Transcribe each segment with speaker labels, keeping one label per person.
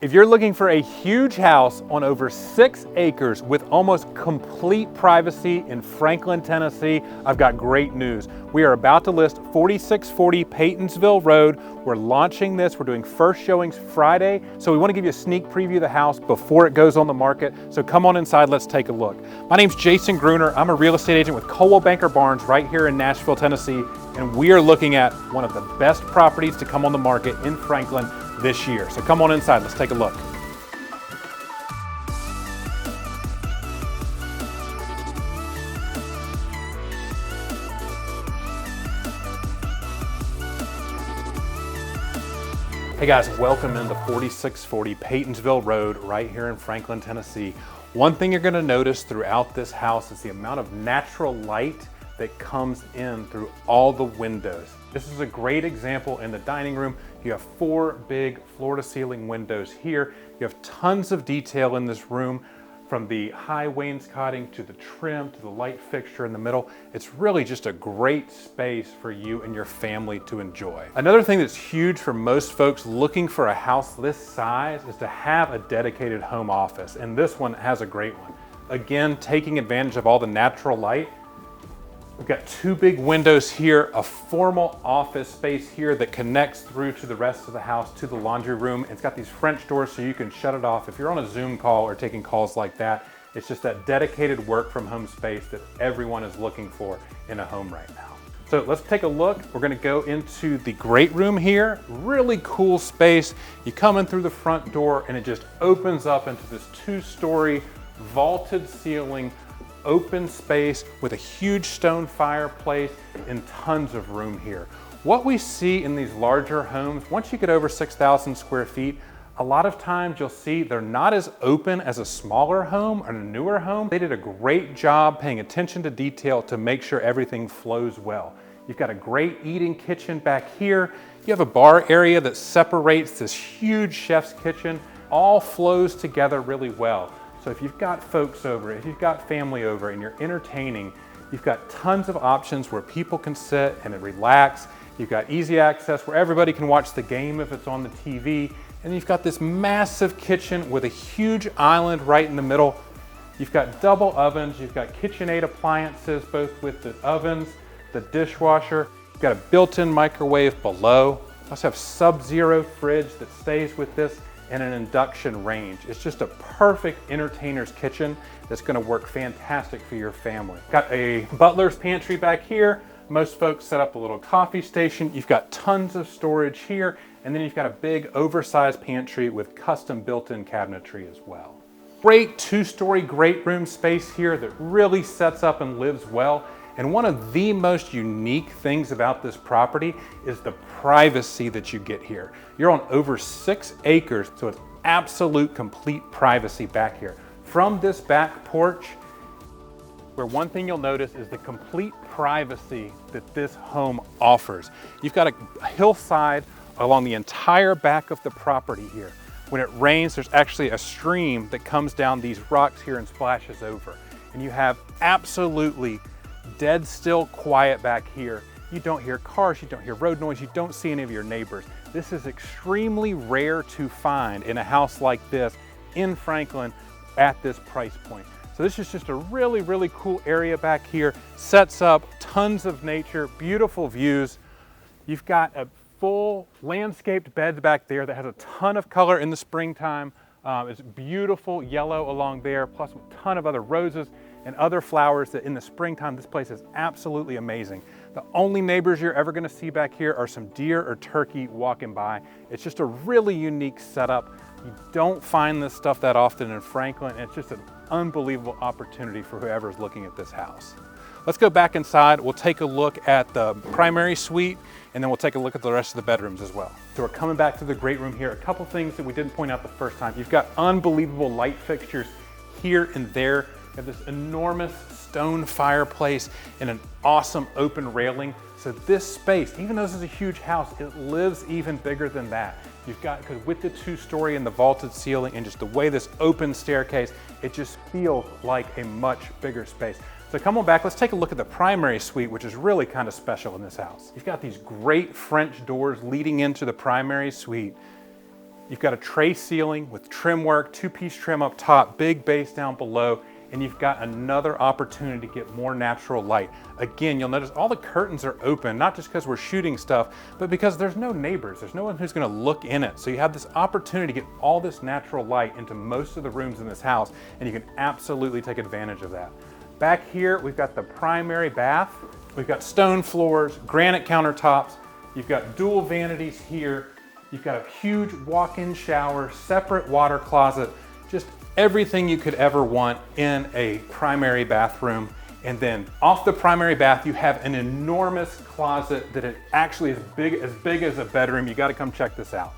Speaker 1: If you're looking for a huge house on over 6 acres with almost complete privacy in Franklin, Tennessee, I've got great news. We are about to list 4640 Paytonsville Road. We're launching this. We're doing first showings Friday, so we want to give you a sneak preview of the house before it goes on the market. So come on inside, let's take a look. My name's Jason Gruner. I'm a real estate agent with Coldwell Banker Barnes right here in Nashville, Tennessee, and we are looking at one of the best properties to come on the market in Franklin this year. So come on inside, let's take a look. Hey guys, welcome into 4640 Paytonsville Road right here in Franklin, Tennessee. One thing you're gonna notice throughout this house is the amount of natural light that comes in through all the windows. This is a great example in the dining room. You have 4 big floor-to-ceiling windows here. You have tons of detail in this room, from the high wainscoting to the trim to the light fixture in the middle. It's really just a great space for you and your family to enjoy. Another thing that's huge for most folks looking for a house this size is to have a dedicated home office, and this one has a great one. Again, taking advantage of all the natural light. We've got 2 big windows here, a formal office space here that connects through to the rest of the house to the laundry room. It's got these French doors so you can shut it off. If you're on a Zoom call or taking calls like that, it's just that dedicated work from home space that everyone is looking for in a home right now. So let's take a look. We're gonna go into the great room here. Really cool space. You come in through the front door and it just opens up into this 2-story vaulted ceiling open space with a huge stone fireplace and tons of room here. What we see in these larger homes, once you get over 6,000 square feet, a lot of times you'll see they're not as open as a smaller home or a newer home. They did a great job paying attention to detail to make sure everything flows well. You've got a great eating kitchen back here. You have a bar area that separates this huge chef's kitchen. All flows together really well. So if you've got folks over, if you've got family over and you're entertaining, you've got tons of options where people can sit and relax. You've got easy access where everybody can watch the game if it's on the TV. And you've got this massive kitchen with a huge island right in the middle. You've got double ovens, you've got KitchenAid appliances, both with the ovens, the dishwasher. You've got a built-in microwave below. You also have sub-zero fridge that stays with this, and an induction range. It's just a perfect entertainer's kitchen that's gonna work fantastic for your family. Got a butler's pantry back here. Most folks set up a little coffee station. You've got tons of storage here, and then you've got a big oversized pantry with custom built-in cabinetry as well. Great 2-story great room space here that really sets up and lives well. And one of the most unique things about this property is the privacy that you get here. You're on over 6 acres, so it's absolute complete privacy back here. From this back porch, where one thing you'll notice is the complete privacy that this home offers. You've got a hillside along the entire back of the property here. When it rains, there's actually a stream that comes down these rocks here and splashes over. And you have absolutely dead still quiet back here. You don't hear cars, you don't hear road noise, you don't see any of your neighbors. This is extremely rare to find in a house like this in Franklin at this price point. So this is just a really, really cool area back here. Sets up tons of nature, beautiful views. You've got a full landscaped bed back there that has a ton of color in the springtime. It's beautiful yellow along there, plus a ton of other roses and other flowers that in the springtime, this place is absolutely amazing. The only neighbors you're ever gonna see back here are some deer or turkey walking by. It's just a really unique setup. You don't find this stuff that often in Franklin. It's just an unbelievable opportunity for whoever's looking at this house. Let's go back inside. We'll take a look at the primary suite, and then we'll take a look at the rest of the bedrooms as well. So we're coming back to the great room here. A couple things that we didn't point out the first time. You've got unbelievable light fixtures here and there. You have this enormous stone fireplace and an awesome open railing. So this space, even though this is a huge house, it lives even bigger than that. You've got, because with the 2-story and the vaulted ceiling and just the way this open staircase, it just feels like a much bigger space. So come on back, let's take a look at the primary suite, which is really kind of special in this house. You've got these great French doors leading into the primary suite. You've got a tray ceiling with trim work, two-piece trim up top, big base down below, and you've got another opportunity to get more natural light. Again, you'll notice all the curtains are open, not just because we're shooting stuff, but because there's no neighbors. There's no one who's gonna look in it. So you have this opportunity to get all this natural light into most of the rooms in this house, and you can absolutely take advantage of that. Back here, we've got the primary bath. We've got stone floors, granite countertops. You've got dual vanities here. You've got a huge walk-in shower, separate water closet, just everything you could ever want in a primary bathroom. And then off the primary bath, you have an enormous closet that it actually is big as a bedroom. You gotta come check this out.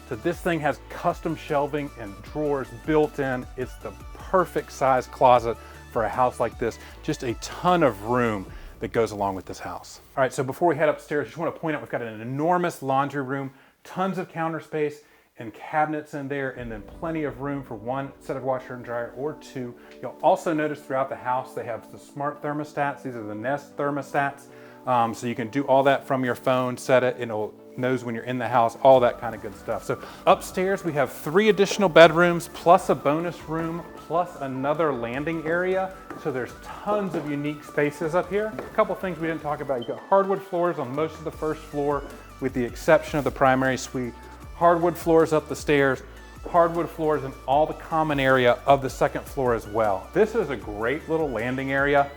Speaker 1: So this thing has custom shelving and drawers built in. It's the perfect size closet for a house like this. Just a ton of room that goes along with this house. All right, so before we head upstairs, I just want to point out we've got an enormous laundry room, tons of counter space and cabinets in there, and then plenty of room for one set of washer and dryer or two. You'll also notice throughout the house they have the smart thermostats. These are the Nest thermostats. So you can do all that from your phone, set it, and it'll knows when you're in the house, all that kind of good stuff. So upstairs we have 3 additional bedrooms plus a bonus room plus another landing area. So there's tons of unique spaces up here. A couple things we didn't talk about. You've got hardwood floors on most of the first floor with the exception of the primary suite. Hardwood floors up the stairs, hardwood floors in all the common area of the second floor as well. This is a great little landing area.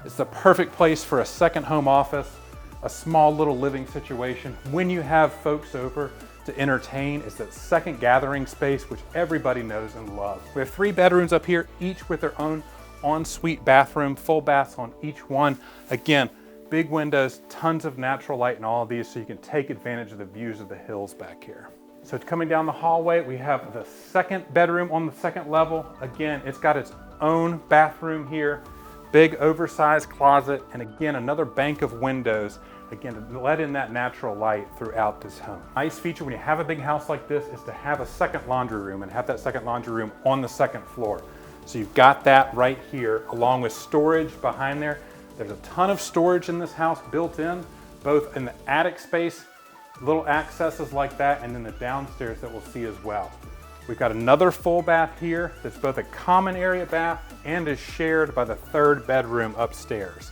Speaker 1: It's the perfect place for a second home office, a small little living situation. When you have folks over to entertain, it's that second gathering space, which everybody knows and loves. We have 3 bedrooms up here, each with their own ensuite bathroom, full baths on each one. Again, big windows, tons of natural light in all of these so you can take advantage of the views of the hills back here. So coming down the hallway, we have the second bedroom on the second level. Again, it's got its own bathroom here, big oversized closet, and again, another bank of windows, again, to let in that natural light throughout this home. Nice feature when you have a big house like this is to have a second laundry room and have that second laundry room on the second floor. So you've got that right here, along with storage behind there. There's a ton of storage in this house built in, both in the attic space, little accesses like that, and then the downstairs that we'll see as well. We've got another full bath here that's both a common area bath and is shared by the 3rd bedroom upstairs.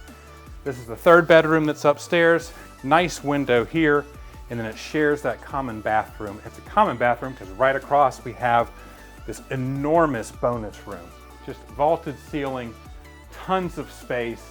Speaker 1: This is the 3rd bedroom that's upstairs, nice window here, and then it shares that common bathroom. It's a common bathroom because right across we have this enormous bonus room. Just vaulted ceiling, tons of space,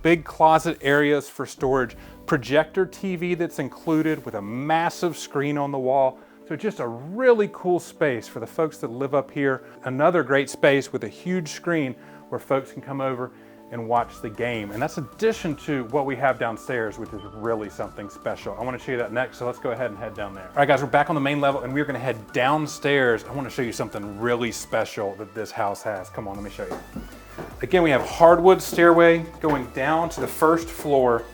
Speaker 1: big closet areas for storage, projector TV that's included with a massive screen on the wall. So just a really cool space for the folks that live up here. Another great space with a huge screen where folks can come over and watch the game. And that's in addition to what we have downstairs, which is really something special. I want to show you that next, so let's go ahead and head down there. All right guys, we're back on the main level and we're going to head downstairs. I want to show you something really special that this house has. Come on, let me show you. Again, we have hardwood stairway going down to the 1st floor.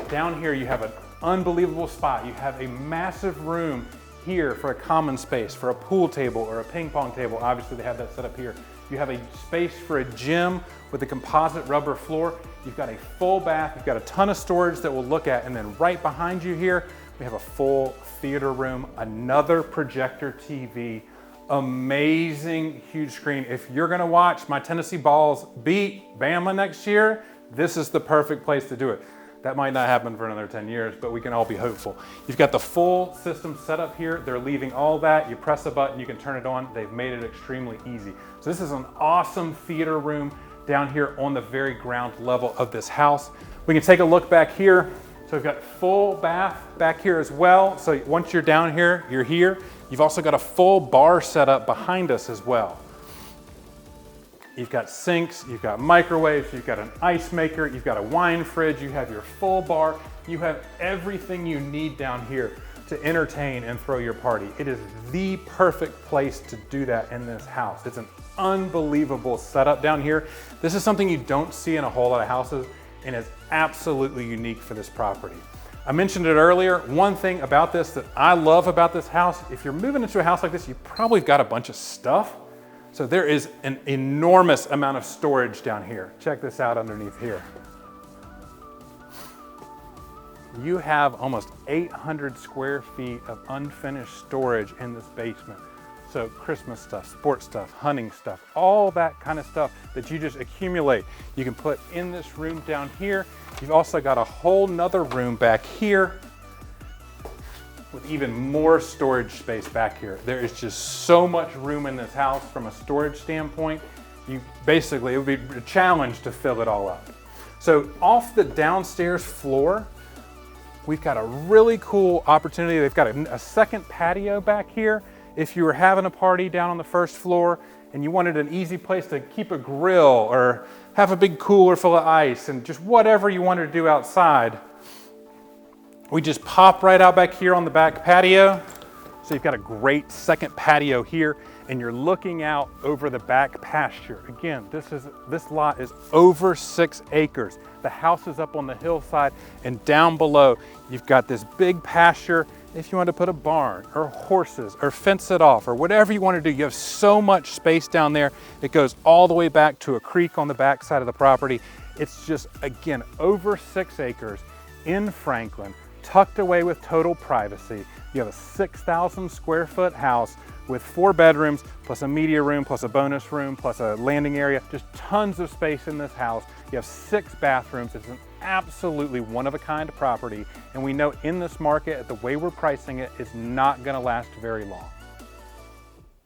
Speaker 1: Down here you have an unbelievable spot. You have a massive room here for a common space, for a pool table or a ping pong table. Obviously they have that set up here. You have a space for a gym with a composite rubber floor. You've got a full bath. You've got a ton of storage that we'll look at. And then right behind you here, we have a full theater room, another projector TV, amazing huge screen. If you're gonna watch my Tennessee Vols beat Bama next year, this is the perfect place to do it. That might not happen for another 10 years, but we can all be hopeful. You've got the full system set up here. They're leaving all that. You press a button, you can turn it on. They've made it extremely easy. So this is an awesome theater room down here on the very ground level of this house. We can take a look back here. So we've got full bath back here as well. So once you're down here, you're here. You've also got a full bar set up behind us as well. You've got sinks, you've got microwaves, you've got an ice maker, you've got a wine fridge, you have your full bar. You have everything you need down here to entertain and throw your party. It is the perfect place to do that in this house. It's an unbelievable setup down here. This is something you don't see in a whole lot of houses and is absolutely unique for this property. I mentioned it earlier. One thing about this that I love about this house, if you're moving into a house like this, you probably got a bunch of stuff. So there is an enormous amount of storage down here. Check this out underneath here. You have almost 800 square feet of unfinished storage in this basement. So Christmas stuff, sports stuff, hunting stuff, all that kind of stuff that you just accumulate. You can put in this room down here. You've also got a whole nother room back here with even more storage space back here. There is just so much room in this house from a storage standpoint. It would be a challenge to fill it all up. So off the downstairs floor, we've got a really cool opportunity. They've got a second patio back here. If you were having a party down on the first floor and you wanted an easy place to keep a grill or have a big cooler full of ice and just whatever you wanted to do outside, we just pop right out back here on the back patio. So you've got a great second patio here and you're looking out over the back pasture. Again, this lot is over 6 acres. The house is up on the hillside and down below, you've got this big pasture. If you want to put a barn or horses or fence it off or whatever you want to do, you have so much space down there. It goes all the way back to a creek on the back side of the property. It's just, again, over 6 acres in Franklin, tucked away with total privacy. You have a 6,000 square foot house with 4 bedrooms, plus a media room, plus a bonus room, plus a landing area, just tons of space in this house. You have 6 bathrooms. It's an absolutely one-of-a-kind property. And we know in this market, the way we're pricing it is not gonna last very long.